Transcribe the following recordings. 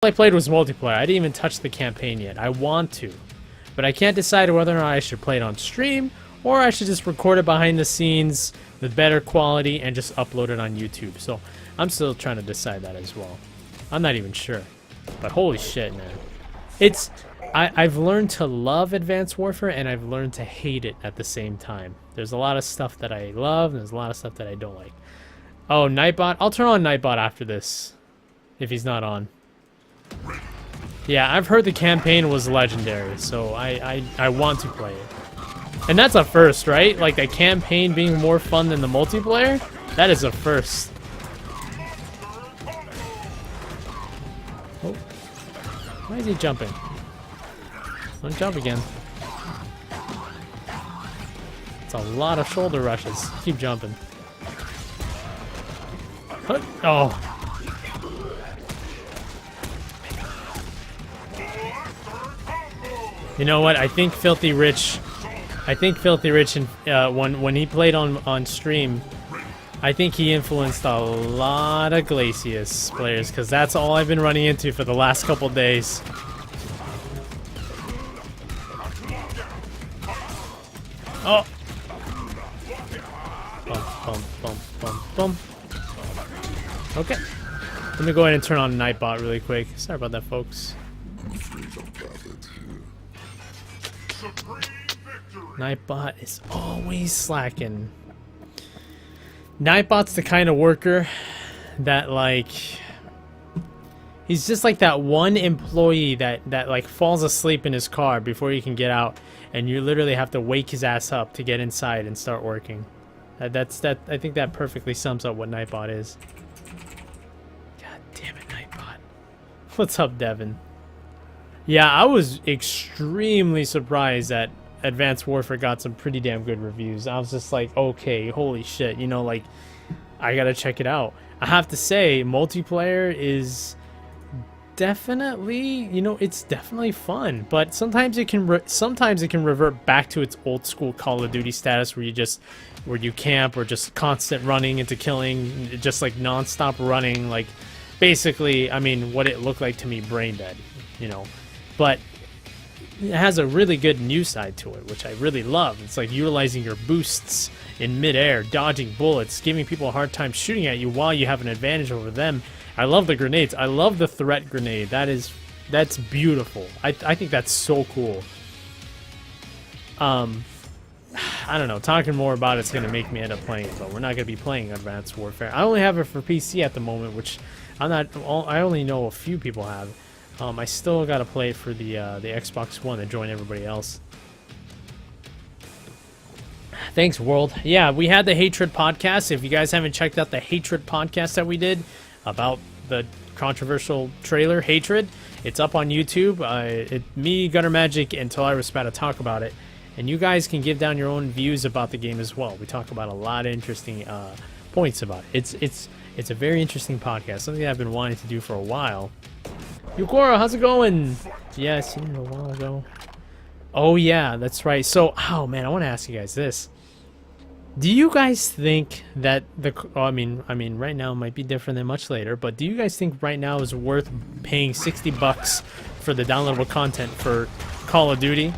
I played was multiplayer. I didn't even touch the campaign yet. I want to, but I can't decide whether or not I should play it on stream or I should just record it behind the scenes with better quality and just upload it on YouTube. So I'm still trying to decide that as well. I'm not even sure, but holy shit, man. I've learned to love Advanced Warfare and I've learned to hate it at the same time. There's a lot of stuff that I love and there's a lot of stuff that I don't like. Oh, Nightbot. I'll turn on Nightbot after this if he's not on. Yeah, I've heard the campaign was legendary, so I want to play it. And that's a first, right? Like, the campaign being more fun than the multiplayer? That is a first. Oh. Why is he jumping? Don't jump again. It's a lot of shoulder rushes. Keep jumping. Oh. You know what? I think Filthy Rich, when he played on stream, I think he influenced a lot of Glacius players, because that's all I've been running into for the last couple days. Oh! Bump, bump, bump, bump, bump. Okay. Let me go ahead and turn on Nightbot really quick. Sorry about that, folks. Nightbot is always slacking. Nightbot's the kind of worker that, like, he's just like that one employee that like falls asleep in his car before he can get out, and you literally have to wake his ass up to get inside and start working. I think that perfectly sums up what Nightbot is. God damn it, Nightbot. What's up, Devin? Yeah, I was extremely surprised that Advanced Warfare got some pretty damn good reviews. I was just like, okay, holy shit, you know, like, I gotta check it out. I have to say, multiplayer is definitely, you know, it's definitely fun, but sometimes it can revert back to its old school Call of Duty status where you camp or just constant running into killing, just like non-stop running, like, basically, I mean, what it looked like to me, brain dead, you know, but it has a really good new side to it, which I really love. It's like utilizing your boosts in midair, dodging bullets, giving people a hard time shooting at you while you have an advantage over them. I love the grenades. I love the threat grenade. That's beautiful. I think that's so cool. I don't know. Talking more about it's gonna make me end up playing it, but we're not gonna be playing Advanced Warfare. I only have it for PC at the moment, which I only know a few people have. I still gotta play it for the Xbox One to join everybody else. Thanks, world. Yeah, we had the Hatred podcast. If you guys haven't checked out the Hatred podcast that we did about the controversial trailer Hatred, it's up on YouTube. Me, Gutter Magic, and Tolarispada talk about it, and you guys can give down your own views about the game as well. We talk about a lot of interesting points about it. It's a very interesting podcast, something that I've been wanting to do for a while. Yukora, how's it going? Yeah, I seen it a while ago. Oh yeah, that's right. So, oh man, I want to ask you guys this. Do you guys think that I mean, right now it might be different than much later, but do you guys think right now is worth paying $60 for the downloadable content for Call of Duty?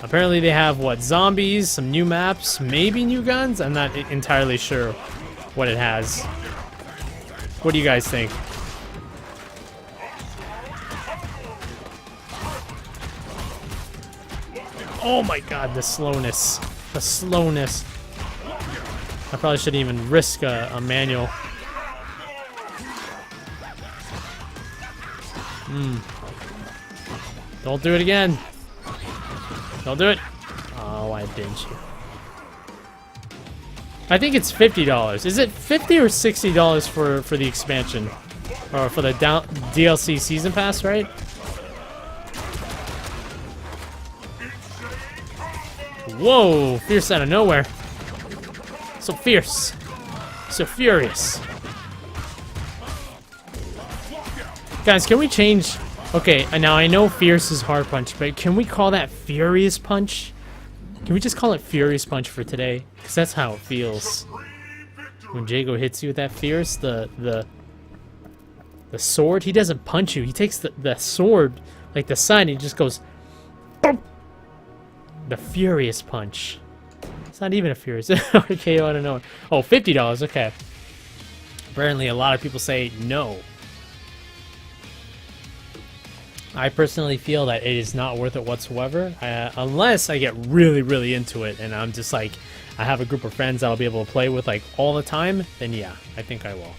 Apparently they have, what, zombies, some new maps, maybe new guns? I'm not entirely sure what it has. What do you guys think? Oh my god, the slowness. The slowness. I probably shouldn't even risk a manual. Don't do it again. Don't do it. Oh, why didn't you? I think it's $50. Is it $50 or $60 for the expansion? Or for the DLC season pass, right? Whoa, fierce out of nowhere. So fierce. So furious. Guys, can we change? Okay, now I know fierce is hard punch, but can we call that furious punch? Can we just call it furious punch for today? Because that's how it feels. When Jago hits you with that fierce, the The sword, he doesn't punch you. He takes the sword, like the sign, and he just goes, boom! The furious punch. It's not even a furious RKO, I don't know. Oh, $50, okay. Apparently a lot of people say no. I personally feel that it is not worth it whatsoever, unless I get really, really into it, and I'm just like, I have a group of friends that I'll be able to play with like all the time, then yeah, I think I will.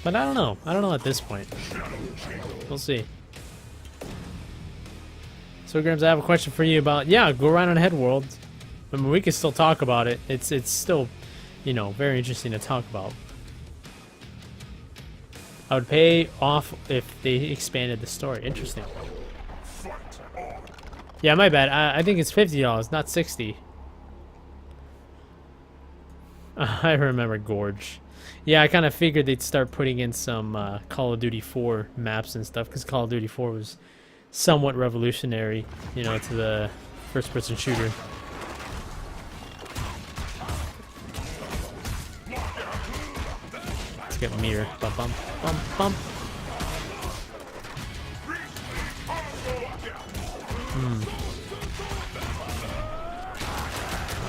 But I don't know. I don't know at this point. We'll see. So, Grims, I have a question for you about, yeah, go around on Head World. I mean, we can still talk about it. It's still, you know, very interesting to talk about. I would pay off if they expanded the story. Interesting. Yeah, my bad. I think it's $50, not $60. I remember Gorge. Yeah, I kind of figured they'd start putting in some Call of Duty 4 maps and stuff, because Call of Duty 4 was somewhat revolutionary, you know, to the first-person shooter. Let's get Mirror. Bump, bump, bump, bump.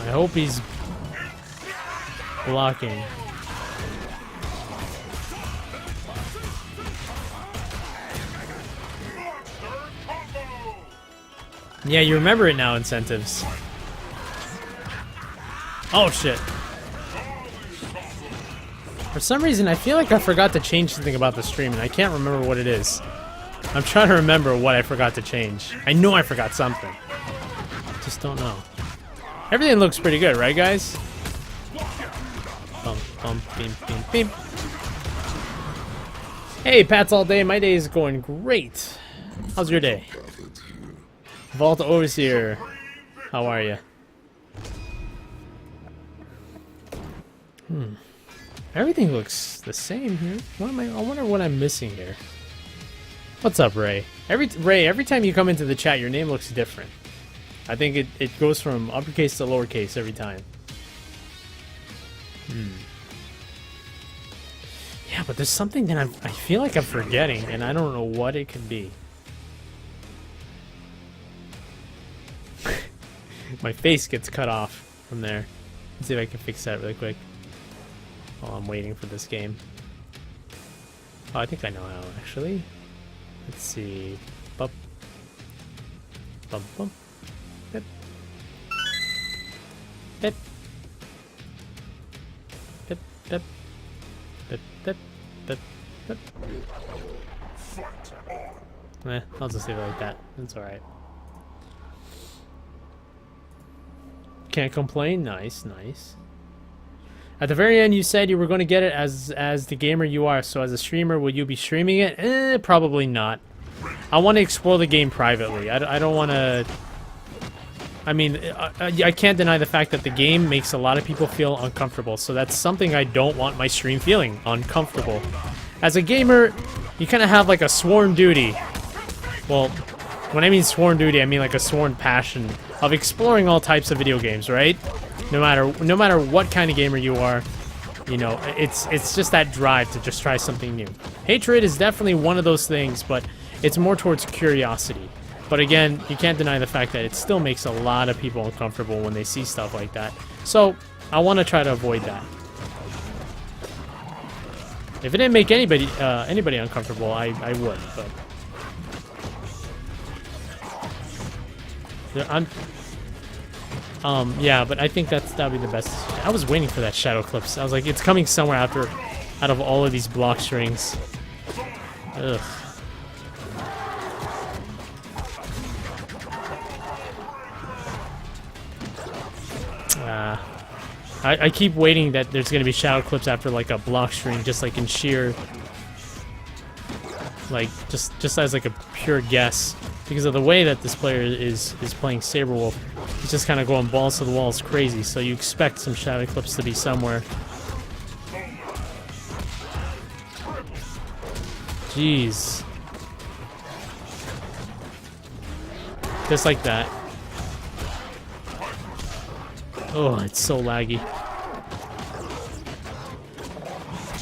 I hope he's blocking. Yeah, you remember it now, incentives. Oh, shit. For some reason, I feel like I forgot to change something about the stream, and I can't remember what it is. I'm trying to remember what I forgot to change. I know I forgot something. Just don't know. Everything looks pretty good, right, guys? Bump, bump, beam, beam, beam. Hey, Pats all day. My day is going great. How's your day? Vault Overseer, how are you? Everything looks the same here. What am I wonder what I'm missing here. What's up, Ray? Ray, every time you come into the chat, your name looks different. I think it goes from uppercase to lowercase every time. Yeah, but there's something that I feel like I'm forgetting, and I don't know what it could be. My face gets cut off from there. Let's see if I can fix that really quick while I'm waiting for this game. Oh, I think I know how, actually. Let's see. Bump. Bump, bump. Bip. Bip. Bip, bip. Bip, bip. Bip, bip. I'll just leave it like that. That's alright. Can't complain. Nice, nice. At the very end, you said you were going to get it as the gamer you are. So as a streamer, will you be streaming it? Probably not. I want to explore the game privately. I don't want to... I mean, I can't deny the fact that the game makes a lot of people feel uncomfortable. So that's something I don't want my stream feeling, uncomfortable. As a gamer, you kind of have like a sworn duty. Well, when I mean sworn duty, I mean like a sworn passion of exploring all types of video games, right? No matter what kind of gamer you are, you know, it's just that drive to just try something new. Hatred is definitely one of those things, but it's more towards curiosity. But again, you can't deny the fact that it still makes a lot of people uncomfortable when they see stuff like that. So I want to try to avoid that. If it didn't make anybody uncomfortable, I would. But yeah, but I think that'd be the best. I was waiting for that shadow clips. I was like, it's coming somewhere out of all of these block strings. Ugh. I keep waiting that there's gonna be shadow clips after like a block string, just like in sheer, like just as like a pure guess, because of the way that this player is playing Saberwolf. He's just kind of going balls to the walls crazy, so you expect some shadow clips to be somewhere. Jeez. Just like that. Oh, it's so laggy.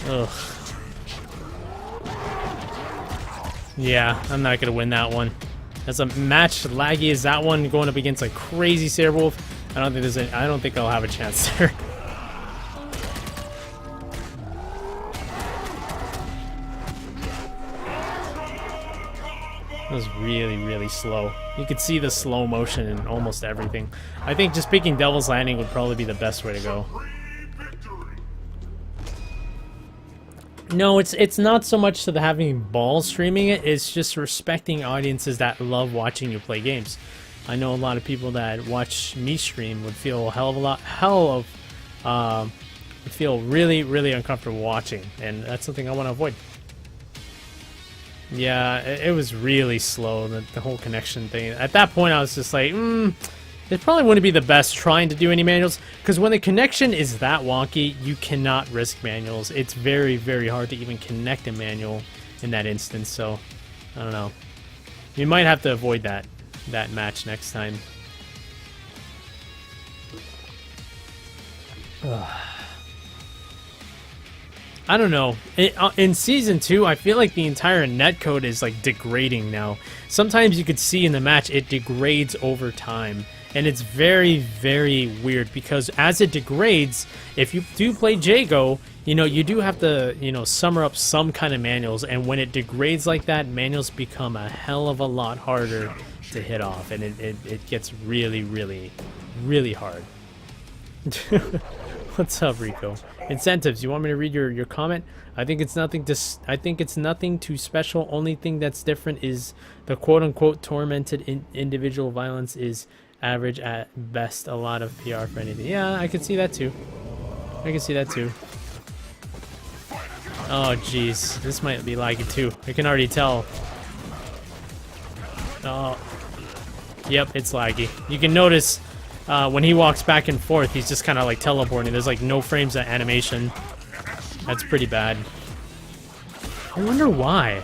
Ugh. Yeah, I'm not gonna win that one. As a match laggy as that one, going up against a crazy Saberwolf, I don't think there's I don't think I'll have a chance there. That was really, really slow. You could see the slow motion in almost everything. I think just picking Devil's Landing would probably be the best way to go. No, it's not so much to the having balls streaming it, it's just respecting audiences that love watching you play games. I know a lot of people that watch me stream would feel would feel really, really uncomfortable watching, and that's something I want to avoid. Yeah, it was really slow, the whole connection thing. At that point, I was just like, it probably wouldn't be the best trying to do any manuals, because when the connection is that wonky, you cannot risk manuals. It's very, very hard to even connect a manual in that instance, so I don't know. You might have to avoid that match next time. I don't know. In Season 2, I feel like the entire netcode is like degrading now. Sometimes you could see in the match it degrades over time. And it's very, very weird because as it degrades, if you do play Jago, you know, you do have to, you know, summer up some kind of manuals. And when it degrades like that, manuals become a hell of a lot harder to hit off. And it gets really, really, really hard. What's up, Rico? Incentives. You want me to read your comment? I think it's nothing too special. Only thing that's different is the quote-unquote tormented individual violence is average at best. A lot of PR for anything. Yeah, I can see that too. I can see that too. Oh, jeez. This might be laggy too. I can already tell. Oh. Yep, it's laggy. You can notice when he walks back and forth, he's just kind of like teleporting. There's like no frames of animation. That's pretty bad. I wonder why.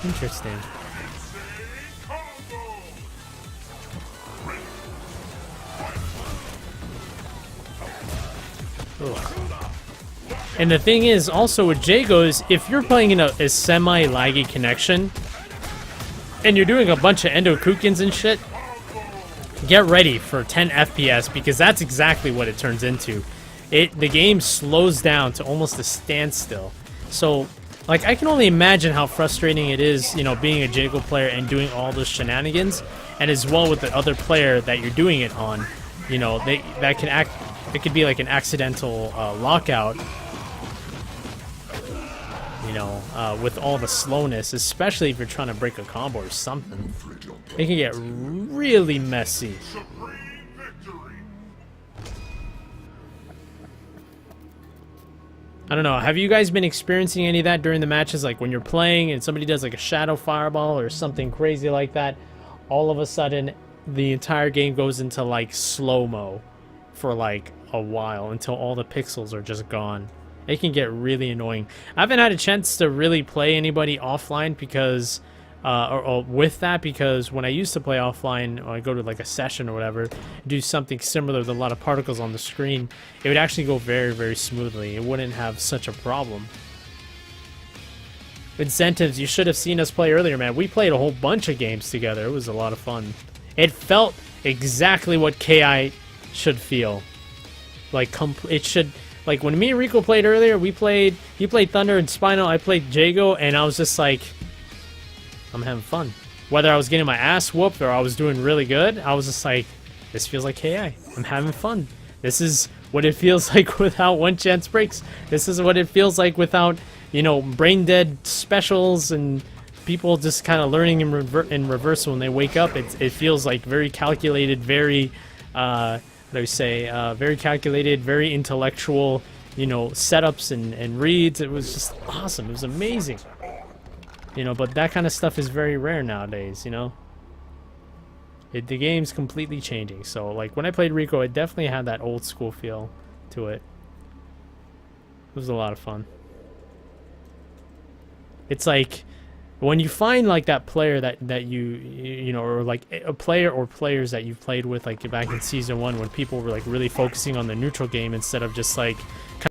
Interesting. Ugh. And the thing is, also with Jagos, if you're playing in a semi-laggy connection, and you're doing a bunch of Endokukins and shit, get ready for 10 FPS, because that's exactly what it turns into. The game slows down to almost a standstill. So, like, I can only imagine how frustrating it is, you know, being a Jago player and doing all those shenanigans, and as well with the other player that you're doing it on. You know, it could be like an accidental lockout. You know, with all the slowness, especially if you're trying to break a combo or something. It can get really messy. I don't know, have you guys been experiencing any of that during the matches? Like when you're playing and somebody does like a shadow fireball or something crazy like that, all of a sudden the entire game goes into like slow-mo for like a while until all the pixels are just gone. It can get really annoying. I haven't had a chance to really play anybody offline because, or with that, because when I used to play offline, or I go to like a session or whatever, do something similar with a lot of particles on the screen, it would actually go very, very smoothly. It wouldn't have such a problem. Incentives, you should have seen us play earlier, man. We played a whole bunch of games together. It was a lot of fun. It felt exactly what KI should feel. Like, it should... Like, when me and Rico played earlier, he played Thunder and Spinal, I played Jago, and I was just like, I'm having fun. Whether I was getting my ass whooped or I was doing really good, I was just like, this feels like KI. I'm having fun. This is what it feels like without one chance breaks. This is what it feels like without, you know, brain dead specials and people just kind of learning in reverse when they wake up. It feels like very calculated, very... very calculated, very intellectual, you know, setups and reads. It was just awesome. It was amazing. You know, but that kind of stuff is very rare nowadays, you know. The game's completely changing. So, like, when I played Rico, it definitely had that old school feel to it. It was a lot of fun. It's like, when you find like that player that you know, or like a player or players that you've played with like back in season 1 when people were like really focusing on the neutral game instead of just like